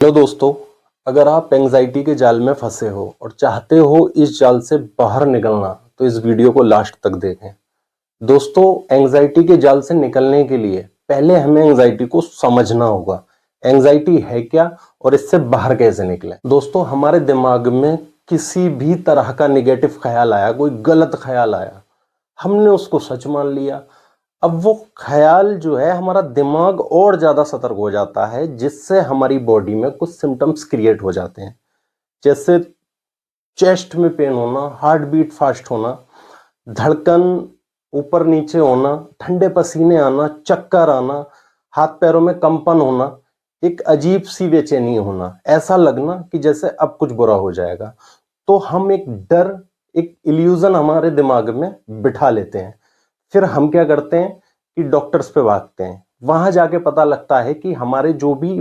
Hello दोस्तों, अगर आप एंजाइटी के जाल में फंसे हो और चाहते हो इस जाल से बाहर निकलना तो इस वीडियो को लास्ट तक देखें। दोस्तों, एंजाइटी के जाल से निकलने के लिए पहले हमें एंजाइटी को समझना होगा। एंजाइटी है क्या और इससे बाहर कैसे निकलें। दोस्तों, हमारे दिमाग में किसी भी तरह का निगेटिव ख्याल आया, कोई गलत ख्याल आया, हमने उसको सच मान लिया। अब वो ख्याल जो है, हमारा दिमाग और ज्यादा सतर्क हो जाता है, जिससे हमारी बॉडी में कुछ सिम्टम्स क्रिएट हो जाते हैं, जैसे चेस्ट में पेन होना, हार्ट बीट फास्ट होना, धड़कन ऊपर नीचे होना, ठंडे पसीने आना, चक्कर आना, हाथ पैरों में कंपन होना, एक अजीब सी बेचैनी होना, ऐसा लगना कि जैसे अब कुछ बुरा हो जाएगा। तो हम एक डर, एक इल्यूजन हमारे दिमाग में बिठा लेते हैं। फिर हम क्या करते हैं कि डॉक्टर्स पे भागते हैं। वहां जाके पता लगता है कि हमारे जो भी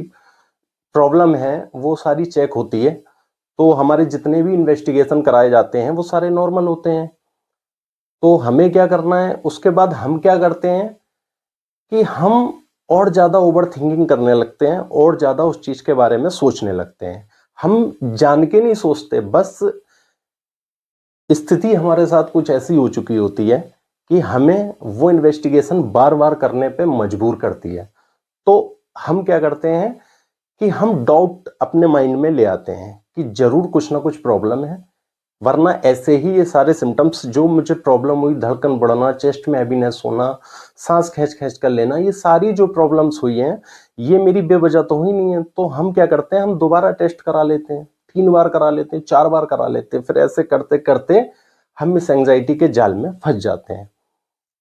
प्रॉब्लम है वो सारी चेक होती है, तो हमारे जितने भी इन्वेस्टिगेशन कराए जाते हैं वो सारे नॉर्मल होते हैं। तो हमें क्या करना है, उसके बाद हम क्या करते हैं कि हम और ज्यादा ओवर थिंकिंग करने लगते हैं और ज्यादा उस चीज के बारे में सोचने लगते हैं। हम जान के नहीं सोचते, बस स्थिति हमारे साथ कुछ ऐसी हो चुकी होती है कि हमें वो इन्वेस्टिगेशन बार बार करने पे मजबूर करती है। तो हम क्या करते हैं कि हम डाउट अपने माइंड में ले आते हैं कि जरूर कुछ ना कुछ प्रॉब्लम है, वरना ऐसे ही ये सारे सिम्टम्स जो मुझे प्रॉब्लम हुई, धड़कन बढ़ना, चेस्ट में हैवीनेस होना, सांस खींच खींच कर लेना, ये सारी जो प्रॉब्लम्स हुई हैं ये मेरी बेवजह तो हुई नहीं है। तो हम क्या करते हैं, हम दोबारा टेस्ट करा लेते हैं, 3 बार करा लेते हैं, 4 बार करा लेते हैं। फिर ऐसे करते करते हम इस एंजाइटी के जाल में फंस जाते हैं।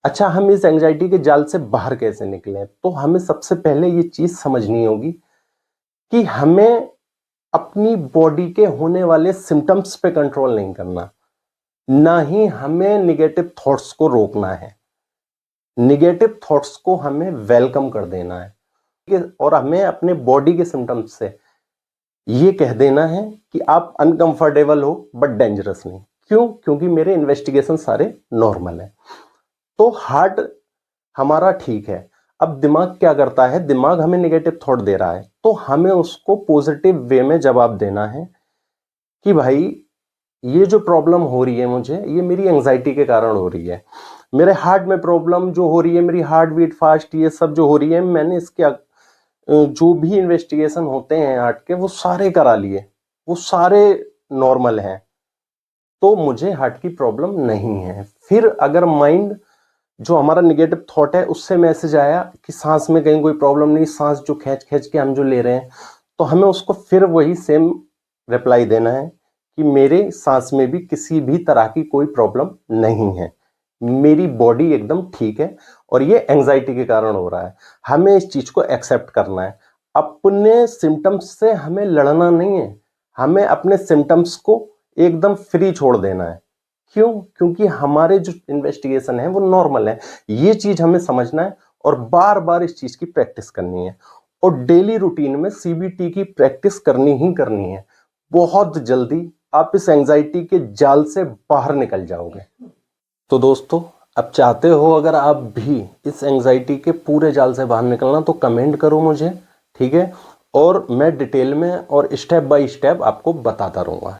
अच्छा, हम इस एंजाइटी के जाल से बाहर कैसे निकलें? तो हमें सबसे पहले ये चीज समझनी होगी कि हमें अपनी बॉडी के होने वाले सिम्टम्स पे कंट्रोल नहीं करना, ना ही हमें निगेटिव थॉट्स को रोकना है। निगेटिव थॉट्स को हमें वेलकम कर देना है और हमें अपने बॉडी के सिम्टम्स से ये कह देना है कि आप अनकंफर्टेबल हो बट डेंजरस नहीं। क्यों? क्योंकि मेरे इन्वेस्टिगेशन सारे नॉर्मल है। तो हार्ट हमारा ठीक है। अब दिमाग क्या करता है, दिमाग हमें नेगेटिव थॉट दे रहा है, तो हमें उसको पॉजिटिव वे में जवाब देना है कि भाई ये जो प्रॉब्लम हो रही है मुझे, ये मेरी एंजाइटी के कारण हो रही है। मेरे हार्ट में प्रॉब्लम जो हो रही है, मेरी हार्ट बीट फास्ट, ये सब जो हो रही है, मैंने इसके जो भी इन्वेस्टिगेशन होते हैं हार्ट के वो सारे करा लिए, वो सारे नॉर्मल हैं, तो मुझे हार्ट की प्रॉब्लम नहीं है। फिर अगर माइंड जो हमारा निगेटिव थॉट है उससे मैसेज आया कि सांस में कहीं कोई प्रॉब्लम नहीं, सांस जो खींच खींच के हम जो ले रहे हैं, तो हमें उसको फिर वही सेम रिप्लाई देना है कि मेरे सांस में भी किसी भी तरह की कोई प्रॉब्लम नहीं है, मेरी बॉडी एकदम ठीक है और ये एंजाइटी के कारण हो रहा है। हमें इस चीज को एक्सेप्ट करना है। अपने सिम्टम्स से हमें लड़ना नहीं है, हमें अपने सिम्टम्स को एकदम फ्री छोड़ देना है। क्यों? क्योंकि हमारे जो इन्वेस्टिगेशन है वो नॉर्मल है। ये चीज हमें समझना है और बार बार इस चीज की प्रैक्टिस करनी है और डेली रूटीन में सीबीटी की प्रैक्टिस करनी ही करनी है। बहुत जल्दी आप इस एंजाइटी के जाल से बाहर निकल जाओगे। तो दोस्तों, अब चाहते हो अगर आप भी इस एंजाइटी के पूरे जाल से बाहर निकलना, तो कमेंट करो मुझे, ठीक है? और मैं डिटेल में और स्टेप बाय स्टेप आपको बताता रहूंगा।